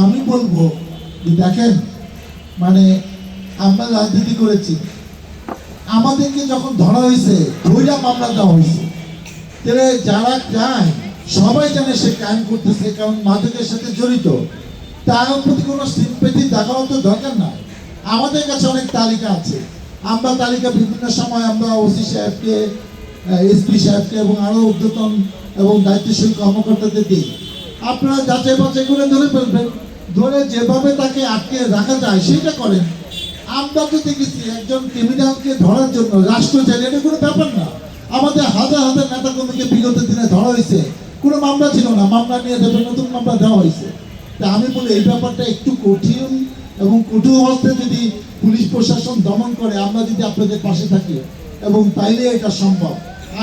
আমি বলবো যে দেখেন, মানে আমরা রাজনীতি করেছি, আমাদেরকে যখন ধরা হয়েছে ধৈর্য মামলা দেওয়া হয়েছে, তাহলে যারা ক্রাইম সবাই জানে সে ক্রাইম করতেছে, কারণ মাদকের সাথে জড়িত, তার প্রতি কোনো সিম্পেথি দেখানোর তো দরকার নাই। আমাদের কাছে অনেক তালিকা আছে, আমরা তালিকা বিভিন্ন সময় আমরা ওসি সাহেবকে, এসপি সাহেবকে এবং আরও ঊর্ধ্বতন এবং দায়িত্বশীল কর্মকর্তাদের দিই। আপনারা যাচাই বাছাই করে ধরে ফেলবেন, ধরে যেভাবে তাকে আটকে রাখা যায় সেটা করেন। আমরা তো দেখেছি একজন ক্রিমিনালকে ধরার জন্য রাষ্ট্র চাইলে এটা কোনো ব্যাপার না। আমাদের হাজার হাজার নেতা কর্মীকে বিগত দিনে ধরা হয়েছে, কোনো মামলা ছিল না, মামলা নিয়ে দেবে, নতুন মামলা দেওয়া হয়েছে। তা আমি বলি এই ব্যাপারটা একটু কঠিন এবং কঠোর অবস্থায় যদি পুলিশ প্রশাসন দমন করে, আমরা যদি আপনাদের পাশে থাকি এবং তাইলে এটা সম্ভব।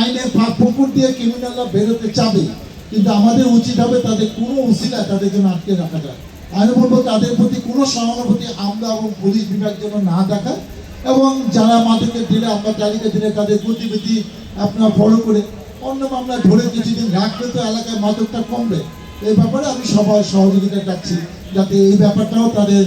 আইনের ফাঁক ফোকর দিয়ে ক্রিমিনালরা বেরোতে চাবে, কিন্তু আমাদের উচিত হবে তাদের কোনো উচিলায় তাদের জন্য আটকে রাখা যায়। আমি বলবো তাদের প্রতি কোনো সহানুভূতি আমরা এবং পুলিশ বিভাগ যেন না দেখায়, এবং যারা মাদকের দিলে আমরা তালিকা দিলে তাদের গতিবিধি আপনারা ফলো করে অন্য মামলা ধরে কিছুদিন রাখলে তো এলাকায় মাদকটা কমবে। এই ব্যাপারে আমি সবার সহযোগিতা চাচ্ছি, যাতে এই ব্যাপারটাও তাদের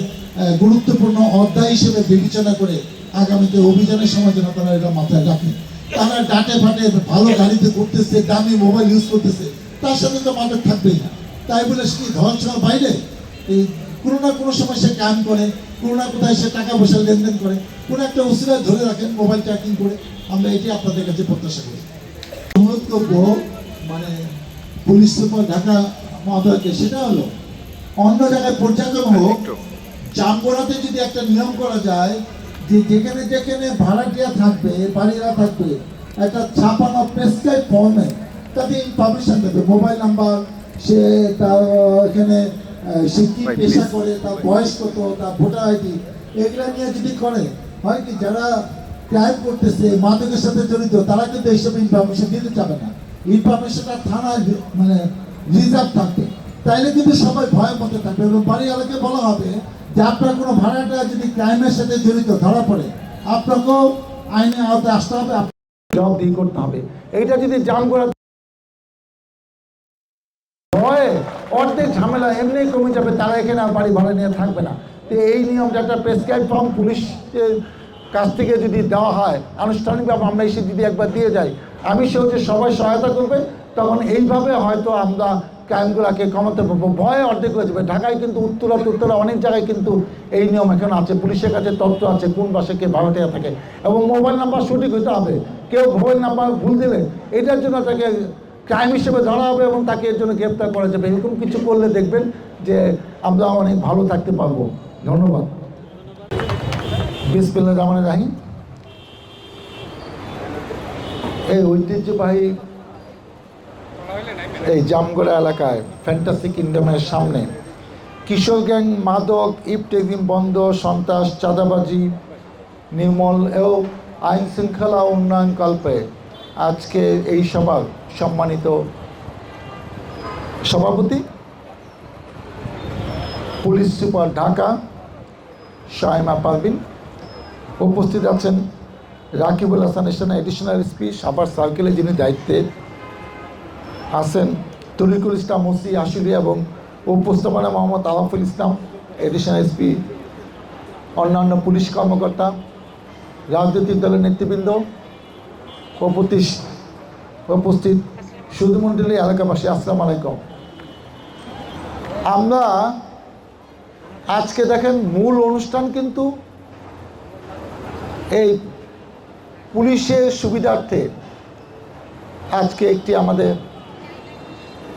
গুরুত্বপূর্ণ অধ্যায় হিসেবে বিবেচনা করে আগামীতে অভিযানের সময় যেন তারা এটা মাথায় রাখে। তারা ডাটে ফাটে ভালো গাড়িতে করতেছে, দামি মোবাইল ইউজ করতেছে, তার সাথে তো মাদক থাকবেই না। তাই বলে সে কি ধরাছোঁয়ার বাইরে? এই কোনো না কোনো সময় সে কাম করে, কোনো না কোথায় সে টাকা পয়সা লেনদেন করে, কোনো একটা ওসিলা ধরে রাখেন মোবাইল ট্র্যাকিং করে। আমরা এটি আপনাদের কাছে প্রত্যাশা করি। অনুরোধ করবো মানে পুলিশ সুপার ঢাকা মহোদয়কে, সেটা হলো অন্য জায়গায় পর্যায়ক্রম হোক, জামগড়াতে যদি একটা নিয়ম করা যায় যে যেখানে যেখানে ভাড়াটিয়া থাকবে, বাড়িরা থাকবে, একটা ছাপানো প্রেসক্রাইব ফর্মে তাদের ইনফরমেশন দেবে, মোবাইল নাম্বার, সে তার এখানে সে কি পেশা করে, তার বয়স কত, তার ভোটার আইডি, এগুলা নিয়ে যদি করে, হয় কি যারা ক্রাইম করতেছে মাদকের সাথে জড়িত তারা কিন্তু এইসব ইনফরমেশন দিতে চাবে না। ইনফরমেশনটা থানায় মানে রিজার্ভ থাকবে, তাইলে কিন্তু সবাই ভয়ের মধ্যে থাকবে। এবং বাড়ি এলাকায় বলা হবে যে আপনার কোনো ভাড়াটা যদি ক্রাইমের সাথে জড়িত ধরা পড়ে, আপনাকেও আইনের আওতায় আসতে হবে, জবাবদিহি করতে হবে। এইটা যদি জামগড়া ভয়ে অর্ধেক ঝামেলা এমনি কমে যাবে, তারা এখানে আর বাড়ি ভাড়া নিয়ে থাকবে না। তো এই নিয়মটা একটা প্রেসক্রাইব ফর্ম পুলিশের কাছ থেকে যদি দেওয়া হয় আনুষ্ঠানিকভাবে, আমরা এসে যদি একবার দিয়ে যাই, আমি সে হচ্ছে সবাই সহায়তা করবে, তখন এইভাবে হয়তো আমরা ক্রাইমগুলোকে কমাতে পারবো। ভয়ে অর্ধেক হয়ে যাবে। ঢাকায় কিন্তু উত্তরা অনেক জায়গায় কিন্তু এই নিয়ম এখন আছে, পুলিশের কাছে তথ্য আছে কোন বাসে কে ভাড়াটিয়া থাকে, এবং মোবাইল নাম্বার সঠিক হইতে হবে। কেউ মোবাইল নাম্বার ভুল দিলে এটার জন্য তাকে ক্রাইম হিসেবে ধরা হবে এবং তাকে এর জন্য গ্রেপ্তার করা যাবে। এরকম কিছু করলে দেখবেন যে আমরা অনেক ভালো থাকতে পারবো। ধন্যবাদ। বিসমিল্লাহির রহমানির রহিম। এই ঐতিহ্যবাহী এই জামগড়া এলাকায় ফ্যান্টাসি কিংডমের সামনে কিশোর গ্যাং, মাদক, ইফটেজিং বন্ধ, সন্ত্রাস, চাঁদাবাজি নির্মূল ও আইন শৃঙ্খলা উন্নয়ন কল্পে আজকে এই সভার সম্মানিত সভাপতি পুলিশ সুপার ঢাকা শাইমা পারভিন, উপস্থিত আছেন রাকিবুল হাসান এডিশনাল এসপি সাভার সার্কেলে, যিনি দায়িত্বে আছেন তরিকুল ইসলাম ওসি আশুলিয়া, এবং উপস্থাপনা মোহাম্মদ আলাফুল ইসলাম এডিশনাল এসপি, অন্যান্য পুলিশ কর্মকর্তা, রাজনৈতিক দলের নেতৃবৃন্দ, উপস্থিত সুধীমণ্ডলী, এলাকাবাসী, আসসালামু আলাইকুম। আমরা আজকে দেখেন মূল অনুষ্ঠান কিন্তু এই পুলিশের সুবিধার্থে আজকে একটি আমাদের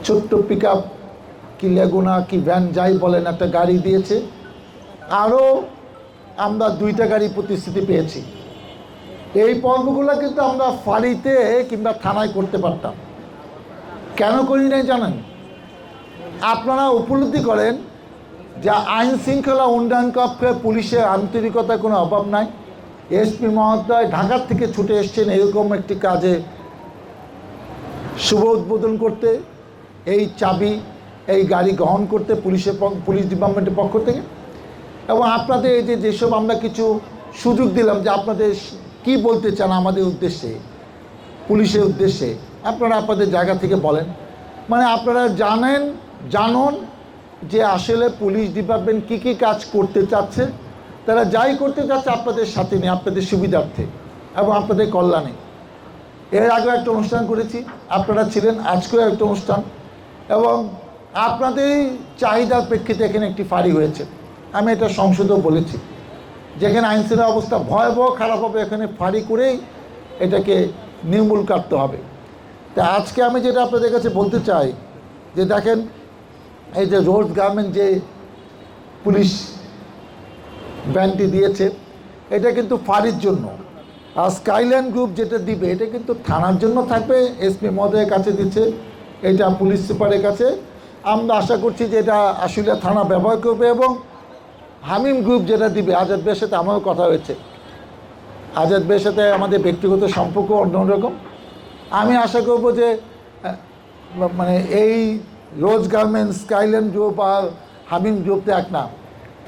ছোট্ট পিক আপ কি লেগুনা কি ভ্যান যাই বলেন একটা গাড়ি দিয়েছে, আরও আমরা 2টা গাড়ি প্রতিশ্রুতি পেয়েছি। এই পর্বগুলো কিন্তু আমরা ফাঁড়িতে কিংবা থানায় করতে পারতাম, কেন করি নাই জানেন? আপনারা উপলব্ধি করেন যে আইন শৃঙ্খলা উন্নয়ন কক্ষে পুলিশের আন্তরিকতার কোনো অভাব নাই। এসপি মহোদয় ঢাকার থেকে ছুটে এসছেন এরকম একটি কাজে শুভ উদ্বোধন করতে, এই চাবি এই গাড়ি গ্রহণ করতে পুলিশ ডিপার্টমেন্টের পক্ষ থেকে। এবং আপনাদের এই যেসব আমরা কিছু সুযোগ দিলাম যে আপনাদের কি বলতে চান আমাদের উদ্দেশ্যে, পুলিশের উদ্দেশ্যে, আপনারা আপনাদের জায়গা থেকে বলেন। মানে আপনারা জানুন যে আসলে পুলিশ ডিপার্টমেন্ট কী কাজ করতে চাচ্ছে। তারা যাই করতে চাচ্ছে আপনাদের সাথে নিয়ে, আপনাদের সুবিধার্থে এবং আপনাদের কল্যাণে। এর আগেও একটা অনুষ্ঠান করেছি, আপনারা ছিলেন, আজকেও একটা অনুষ্ঠান, এবং আপনাদের চাহিদার প্রেক্ষিতে এখানে একটি ফাঁড়ি হয়েছে। আমি এটা সংসদেও বলেছি, যেখানে আইনশৃঙ্খলা অবস্থা ভয়াবহ খারাপ হবে, এখানে ফাঁড়ি করেই এটাকে নির্মূল করতে হবে। তা আজকে আমি যেটা আপনাদের কাছে বলতে চাই যে দেখেন, এই যে রোড গার্মেন্ট যে পুলিশ ভ্যানটি দিয়েছে, এটা কিন্তু ফাঁড়ির জন্য। আর স্কাইল্যান্ড গ্রুপ যেটা দিবে এটা কিন্তু থানার জন্য থাকবে, এসপি মহোদয়ের কাছে দিচ্ছে, এটা পুলিশ সুপারের কাছে। আমরা আশা করছি যে এটা আশুলিয়া থানা ব্যবহার করবে। এবং হামিম গ্রুপ যেটা দিবে, আজাদ ভাইয়ের সাথে আমারও কথা হয়েছে, আজাদ ভাইয়ের সাথে আমাদের ব্যক্তিগত সম্পর্ক অন্যরকম। আমি আশা করব যে মানে এই রোজ গার্মেন্টস, স্কাইল্যান্ড গ্রুপ আর হামিম গ্রুপতে এক না,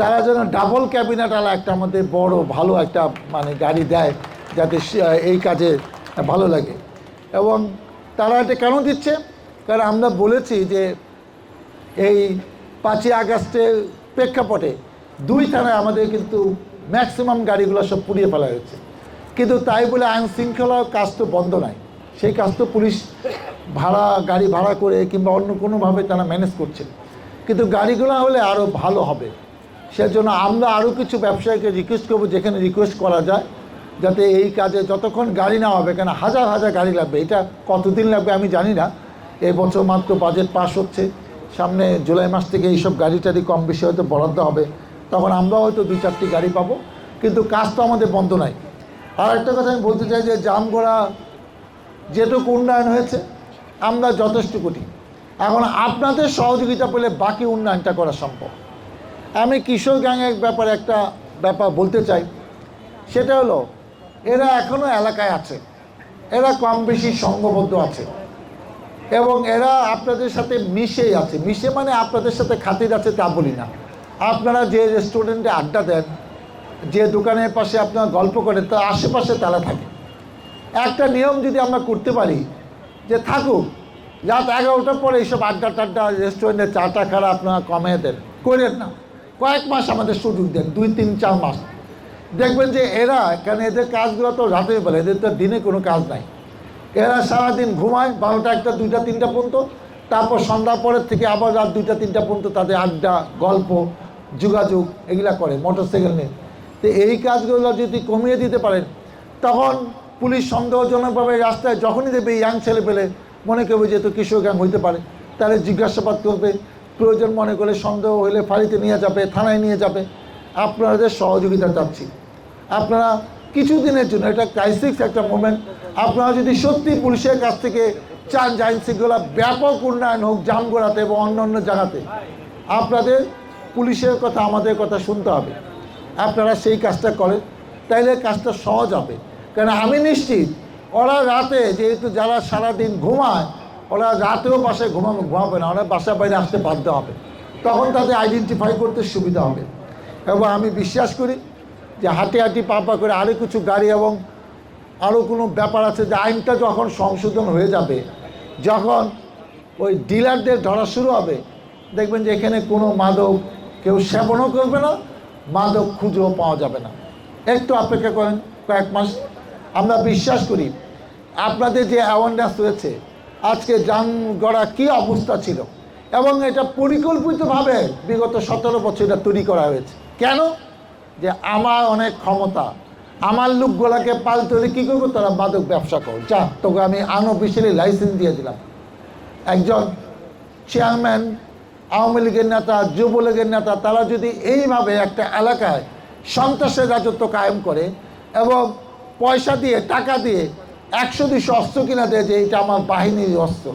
তারা যেন ডাবল ক্যাবিনেটওয়ালা একটা আমাদের বড় ভালো একটা মানে গাড়ি দেয়, যাতে এই কাজে ভালো লাগে। এবং তারা এটা কেন দিচ্ছে, কারণ আমরা বলেছি যে এই 5ই আগস্টের প্রেক্ষাপটে 2 থানায় আমাদের কিন্তু ম্যাক্সিমাম গাড়িগুলো সব পুড়িয়ে ফেলা হয়েছে। কিন্তু তাই বলে আইন শৃঙ্খলার কাজ তো বন্ধ নাই, সেই কাজ তো পুলিশ গাড়ি ভাড়া করে কিংবা অন্য কোনোভাবে তারা ম্যানেজ করছে। কিন্তু গাড়িগুলো হলে আরও ভালো হবে। সেজন্য আমরা আরও কিছু ব্যবসায়ীকে রিকোয়েস্ট করবো, যেখানে রিকোয়েস্ট করা যায়, যাতে এই কাজে যতক্ষণ গাড়ি না হবে, কেন হাজার হাজার গাড়ি লাগবে, এটা কতদিন লাগবে আমি জানি না। এই বছর মাত্র বাজেট পাস হচ্ছে, সামনে জুলাই মাস থেকে এইসব গাড়ি টাড়ি কম বেশি হয়তো বরাদ্দ হবে, তখন আমরাও হয়তো 2-4টি গাড়ি পাবো। কিন্তু কাজ তো আমাদের বন্ধ নাই। আর একটা কথা আমি বলতে চাই যে জামগড়া যেটুকু উন্নয়ন হয়েছে আমরা যথেষ্ট করি, এখন আপনাদের সহযোগিতা পেলে বাকি উন্নয়নটা করা সম্ভব। আমি কিশোর গ্যাংয়ের ব্যাপারে একটা ব্যাপার বলতে চাই, সেটা হলো এরা এখনও এলাকায় আছে, এরা কম বেশি সংঘবদ্ধ আছে এবং এরা আপনাদের সাথে মিশেই আছে। মিশে মানে আপনাদের সাথে খাতির আছে তা বলি না। আপনারা যে রেস্টুরেন্টে আড্ডা দেন, যে দোকানের পাশে আপনারা গল্প করেন, তার আশেপাশে তারা থাকে। একটা নিয়ম যদি আমরা করতে পারি যে থাকুক, রাত 11টার পরে এইসব আড্ডা টাড্ডা রেস্টুরেন্টে চাটা খারা আপনারা কমিয়ে দেন, করেন না, কয়েক মাস আমাদের সুযোগ দেন, 2-3-4 মাস। দেখবেন যে এরা, কারণ এদের কাজগুলো তো রাতে বেলা, এদের তো দিনে কোনো কাজ নাই, এরা সারাদিন ঘুমায় 12টা, 1টা, 2টা, 3টা পর্যন্ত, তারপর সন্ধ্যার পরের থেকে আবার রাত 2টা, 3টা পর্যন্ত তাদের আড্ডা, গল্প, যোগাযোগ এগুলা করে মোটরসাইকেল নিয়ে। তো এই কাজগুলো যদি কমিয়ে দিতে পারেন, তখন পুলিশ সন্দেহজনকভাবে রাস্তায় যখনই দেবে ইয়াং ছেলে পেলে মনে করবে যে তো কিশোর গ্যাং হইতে পারে, তাহলে জিজ্ঞাসাবাদ করবে, প্রয়োজন মনে করে সন্দেহ হলে ফাঁড়িতে নিয়ে যাবে, থানায় নিয়ে যাবে। আপনাদের সহযোগিতা চাচ্ছি, আপনারা কিছুদিনের জন্য, এটা ক্রাইসিস একটা মোমেন্ট, আপনারা যদি সত্যি পুলিশের কাছ থেকে চান যে আইন শৃঙ্খলা ব্যাপক উন্নয়ন হোক জামগড়াতে এবং অন্য অন্য জায়গাতে, আপনাদের পুলিশের কথা আমাদের কথা শুনতে হবে। আপনারা সেই কাজটা করেন, তাইলে কাজটা সহজ হবে। কারণ আমি নিশ্চিত ওরা রাতে, যেহেতু যারা সারাদিন ঘুমায়, ওরা রাতেও বাসায় ঘুমাবে না, ওরা বাসা বাইরে আসতে বাধ্য হবে, তখন তাদের আইডেন্টিফাই করতে সুবিধা হবে। এবং আমি বিশ্বাস করি যে হাঁটি হাঁটি পা করে আরও কিছু গাড়ি এবং আরও কোনো ব্যাপার আছে, যে আইনটা যখন সংশোধন হয়ে যাবে, যখন ওই ডিলারদের ধরা শুরু হবে, দেখবেন যে এখানে কোনো মাদক কেউ সেবনও করবে না, মাদক খুঁজেও পাওয়া যাবে না। একটু অপেক্ষা করেন কয়েক মাস, আমরা বিশ্বাস করি আপনাদের যে অ্যাওয়ারনেস রয়েছে, আজকে জামগড়া কী অবস্থা ছিল, এবং এটা পরিকল্পিতভাবে বিগত 17 বছর এটা তৈরি করা হয়েছে। কেন? যে আমার অনেক ক্ষমতা, আমার লোকগুলাকে পালতে হলে কী করবো, তারা মাদক ব্যবসা করো, যা তোকে আমি আনঅফিসিয়ালি লাইসেন্স দিয়ে দিলাম। একজন চেয়ারম্যান, আওয়ামী লীগের নেতা, যুবলীগের নেতা, তারা যদি এইভাবে একটা এলাকায় সন্ত্রাসের রাজত্ব কায়েম করে এবং পয়সা দিয়ে, টাকা দিয়ে 100-200 অস্ত্র কিনা দেয় যে এটা আমার বাহিনীর অস্ত্র,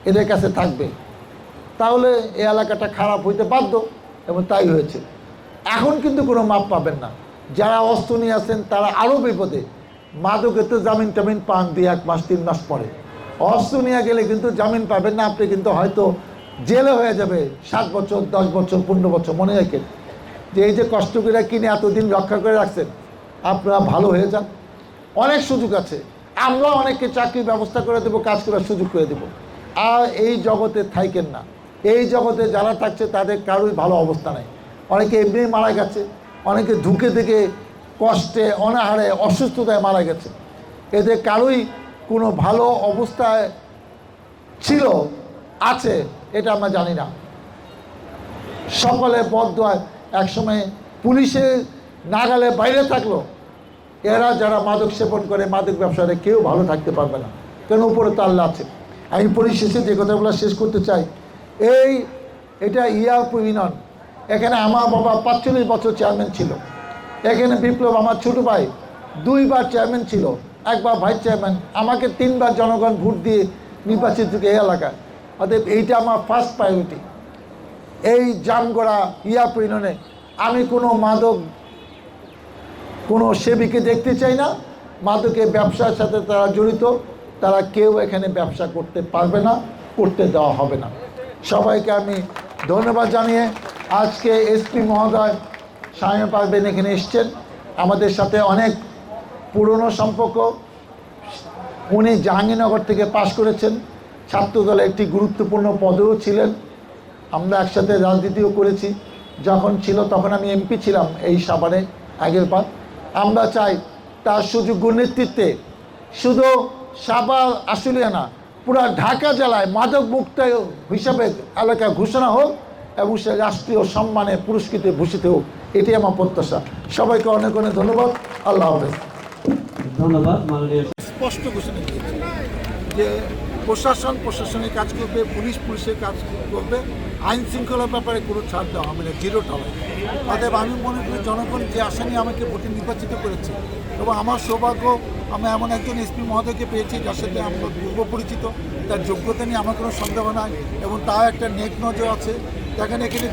এদের কাছে থাকবে, তাহলে এই এলাকাটা খারাপ হইতে বাধ্য, এবং তাই হয়েছে। এখন কিন্তু কোনো মাপ পাবেন না, যারা অস্ত্র নিয়ে আসেন তারা আরও বিপদে। মাদকে তো জামিন টামিন পান 2-1 মাস 3 মাস পরে, অস্ত্র নিয়ে গেলে কিন্তু জামিন পাবেন না, আপনি কিন্তু হয়তো জেলে হয়ে যাবে 7 বছর, 10 বছর, 15 বছর। মনে রাখেন যে এই যে কষ্ট করে কিনে এতদিন রক্ষা করে রাখছেন, আপনারা ভালো হয়ে যান, অনেক সুযোগ আছে, আমরা অনেককে চাকরির ব্যবস্থা করে দেবো, কাজ করার সুযোগ করে দেবো। আর এই জগতে থাইকেন না, এই জগতে যারা থাকছে তাদের কারোই ভালো অবস্থা নেই। অনেকে এমনি মারা গেছে, অনেকে ধুকে থেকে কষ্টে অনাহারে অসুস্থতায় মারা গেছে। এদের কারোই কোনো ভালো অবস্থায় ছিল আছে এটা আমরা জানি না। সকলে বদদোয়ায় একসময় পুলিশের নাগালে বাইরে থাকলো। এরা যারা মাদক সেবন করে, মাদক ব্যবসায়ীরা কেউ ভালো থাকতে পারবে না, কেন উপরে তো আল্লাহ আছে। আমি পরিশেষে যে কথাগুলো শেষ করতে চাই, এটা ইয়ারপুর ইউনিয়ন। এখানে আমার বাবা 45 বছর চেয়ারম্যান ছিল। এখানে বিপ্লব আমার ছোটো ভাই 2 বার চেয়ারম্যান ছিল, 1 বার ভাইস চেয়ারম্যান। আমাকে 3 বার জনগণ ভোট দিয়ে নির্বাচিত এই এলাকায়। অতএব এইটা আমার ফার্স্ট প্রায়োরিটি। এই জামগড়া ইয়ারপুর ইউনিয়নে আমি কোনো সেবিকে দেখতে চাই না। মাদকের ব্যবসার সাথে তারা জড়িত, তারা কেউ এখানে ব্যবসা করতে পারবে না, করতে দেওয়া হবে না। সবাইকে আমি ধন্যবাদ জানিয়ে আজকে এসপি মহোদয় শামীম পারভীন এখানে এসছেন। আমাদের সাথে অনেক পুরনো সম্পর্ক। উনি জাহাঙ্গীরনগর থেকে পাশ করেছেন, ছাত্রদলে একটি গুরুত্বপূর্ণ পদেও ছিলেন। আমরা একসাথে রাজনীতিও করেছি। যখন ছিল তখন আমি এমপি ছিলাম এই সাভারে আগের বার। আমরা চাই তার সুযোগ্য নেতৃত্বে শুধু সাভার আশুলিয়া না, পুরো ঢাকা জেলায় মাদক মুক্ত হিসাবে এলাকা ঘোষণা হোক এবং সে রাষ্ট্রীয় সম্মানে পুরস্কৃতে ভূষিত হোক, এটি আমার প্রত্যাশা। সবাইকে অনেক অনেক ধন্যবাদ। আল্লাহ হাফেজ। ধন্যবাদ মাননীয়। স্পষ্ট ঘোষণা দিয়েছে যে প্রশাসন প্রশাসনের কাজ করবে, পুলিশ পুলিশের কাজ করবে, আইন শৃঙ্খলার ব্যাপারে কোনো ছাড় দেওয়া হবে না, 0 টলারেন্স। অতএব আমি মনে করি জনগণ যে আশা নিয়ে আমাকে ভোটে নির্বাচিত করেছে এবং আমার সৌভাগ্য আমি এমন একজন এসপি মহোদয়কে পেয়েছি যার সাথে আমরা পূর্ব পরিচিত, তার যোগ্যতা নিয়ে আমার কোনো সন্দেহ নাই এবং তার একটা নেক নজর আছে। দেখেন এখানে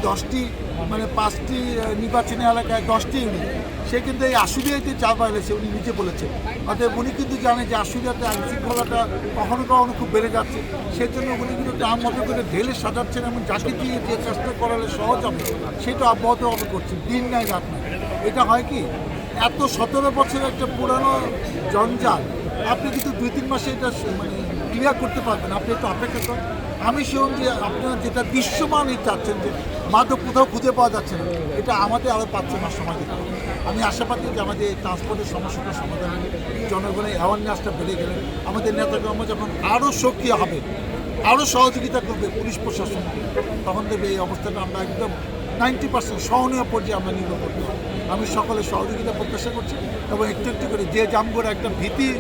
5টি নির্বাচনী এলাকায় 10টি ইউনিট, সে কিন্তু এই আশুলিয়াতে 4 বার এসেছে, উনি নিজে বলেছেন। অতএব উনি কিন্তু জানে যে আশুলিয়াতে আইন শৃঙ্খলাটা কখনো কখনো খুব বেড়ে যাচ্ছে, সেজন্য উনি কিন্তু টার্ম মতো করে ঢেলে সাজাচ্ছেন এবং যাকে দিয়ে যে চেষ্টা করালে সহজ হবে সেটা অব্যাহতভাবে করছেন, দিন নাই রাত নাই। এটা হয় কি, এত 17 বছরের একটা পুরানো জঞ্জাল আপনি কিন্তু 2-3 মাসে এটা ক্লিয়ার করতে পারবেন। আপনি একটু অপেক্ষা করেন। আমি শুন যে আপনারা যেটা দৃশ্যমান চাচ্ছেন যে মাদক কোথাও খুঁজে পাওয়া যাচ্ছে না, এটা আমাদের আরও 5-6 মাস সময় দিতে হবে। আমি আশাবাদী যে আমাদের এই ট্রান্সপোর্টের সমস্যাটার সমাধান হবে, জনগণের অ্যাওয়ারনেসটা বেড়ে গেলে আমাদের নেতাকর্ম যখন আরও সক্রিয় হবে, আরও সহযোগিতা করবে পুলিশ প্রশাসনকে, তখন দেখবে এই অবস্থাটা আমরা একদম 90% সহনীয় পর্যায়ে আমরা নির্ভর করতে হবে। আমি সকলের সহযোগিতা প্রত্যাশা করছি এবং একটু একটু করে যে জামগড়া একটা ভীতির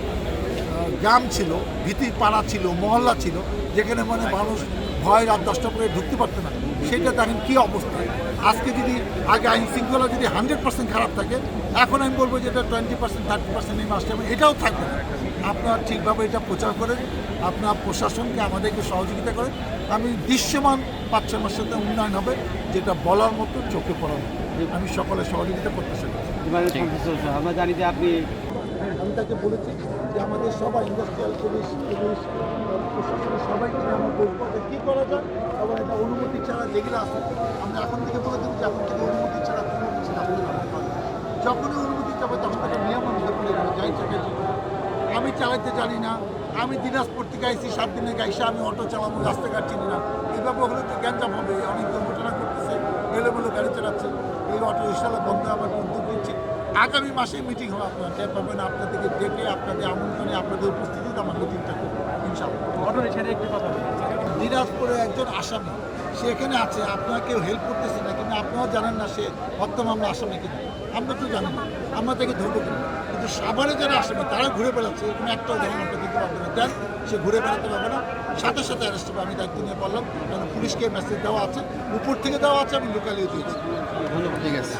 গ্রাম ছিল, ভীতির পাড়া ছিল, মহল্লা ছিল, যেখানে মানুষ ভয় রাত 10টা পরে ঢুকতে পারতো না, সেটা দেখেন কী অবস্থা। আজকে যদি আগে আইন শৃঙ্খলা যদি 100% খারাপ থাকে, এখন আমি বলবো যে এটা 20%, 30% এই মাসটা এটাও থাকবে না। আপনারা ঠিকভাবে এটা প্রচার করেন, আপনার প্রশাসনকে আমাদেরকে সহযোগিতা করেন। আমি দৃশ্যমান 5-6 মাসের সাথে উন্নয়ন হবে, যেটা বলার মতো চোখে পড়ার মতো। আমি সকলের সহযোগিতা প্রত্যাশা করি। আমরা জানি যে আপনি আমি তাকে বলেছি যে আমাদের সবাই ইন্ডাস্ট্রিয়াল পুলিশ প্রশাসনের সবাইকে আমার বলবো কী করা যায় এবং এটা অনুমতি ছাড়া যেগুলো আছে আমরা এখন থেকে বলে দেবো যে এখন থেকে অনুমতি ছাড়া কোনো কিছু রাখতে পারবে। যখনই অনুমতি চাবে তখন তাকে নিয়ম অনুযায়ী করে দেবো, যাই চাকে। আমি চালাতে জানি না, আমি দিনাজপুর থেকে আইসি 7 দিনের গাইসা আমি অটো চালাবো, রাস্তাঘাট চিনি না, এইভাবে হলে তো গ্যাঞ্জাম হবে। অনেক দুর্ঘটনা করতেছে, এলোমেলো গাড়ি চালাচ্ছে। এই অটো রিক্সাওয়ালা বন্ধ আমার উদ্যোগ দিচ্ছি। আগামী মাসে মিটিং হবে, আপনারা টের পাবেন। আপনাদেরকে ডেকে আপনাদের আমন্ত্রণে আপনাদের উপস্থিতিতে আমার মিটিংটা করবো ইনশাআল্লাহ। দিনাজপুরে একজন আসামি সে এখানে আছে, আপনারা কেউ হেল্প করতেছে না, কিন্তু আপনারাও জানেন না সে হত্যা মামলা আসামি কিনা, আমরা তো জানি না, আমরা তাকে ধরবো কিনা। কিন্তু সাভারে যারা আসামি তারা ঘুরে বেড়াচ্ছে, এরকম একটা উদাহরণ আপনার দিতে পারবে না। দেন সে ঘুরে বেড়াতে পারবে না, সাথে সাথে অ্যারেস্ট হবে। আমি দায়িত্ব নিয়ে বললাম, কারণ পুলিশকে মেসেজ দেওয়া আছে, উপর থেকে দেওয়া আছে, আমি লোকালিও দিয়েছি। ঠিক আছে।